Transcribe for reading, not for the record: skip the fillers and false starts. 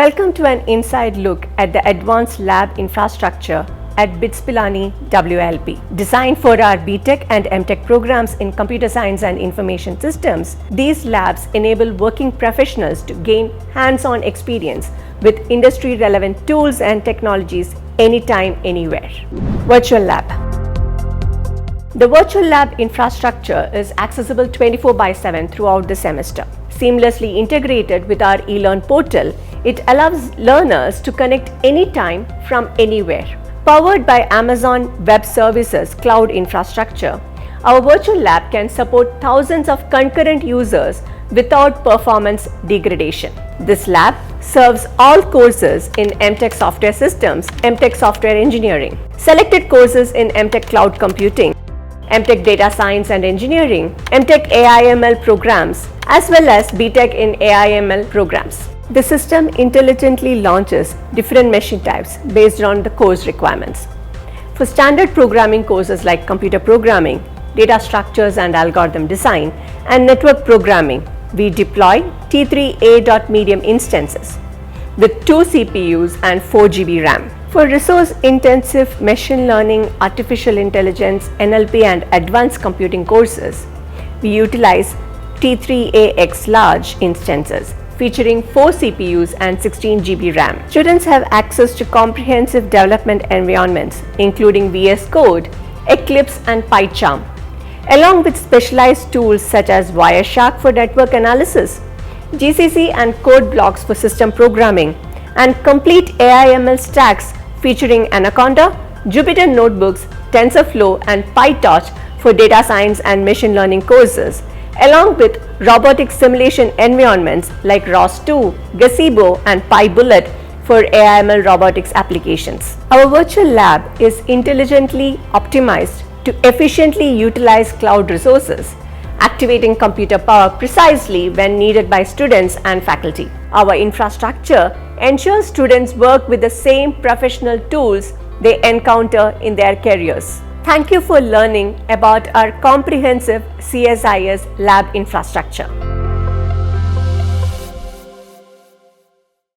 Welcome to an inside look at the advanced lab infrastructure at BITS Pilani WILP. Designed for our B.Tech and M.Tech programs in computer science and information systems, these labs enable working professionals to gain hands-on experience with industry-relevant tools and technologies anytime, anywhere. Virtual Lab. The virtual lab infrastructure is accessible 24/7 throughout the semester. Seamlessly integrated with our eLearn portal, it allows learners to connect anytime from anywhere. Powered by Amazon Web Services cloud infrastructure, our virtual lab can support thousands of concurrent users without performance degradation. This lab serves all courses in M.Tech software systems, M.Tech software engineering, selected courses in M.Tech cloud computing, M.Tech data science and engineering, M.Tech AI/ML programs, as well as B.Tech in AI/ML programs. The system intelligently launches different machine types based on the course requirements. For standard programming courses like computer programming, data structures and algorithm design, and network programming, we deploy T3A.medium instances with 2 CPUs and 4 GB RAM. For resource-intensive machine learning, artificial intelligence, NLP and advanced computing courses, we utilize T3AX large instances featuring 4 CPUs and 16 GB RAM. Students have access to comprehensive development environments including VS Code, Eclipse and PyCharm, along with specialized tools such as Wireshark for network analysis, GCC and code blocks for system programming, and complete AI/ML stacks featuring Anaconda, Jupyter Notebooks, TensorFlow and PyTorch for data science and machine learning courses, along with robotic simulation environments like ROS2, Gazebo and PyBullet for AI/ML robotics applications. Our virtual lab is intelligently optimized to efficiently utilize cloud resources, activating computer power precisely when needed by students and faculty. Our infrastructure ensures students work with the same professional tools they encounter in their careers. Thank you for learning about our comprehensive CSIS lab infrastructure.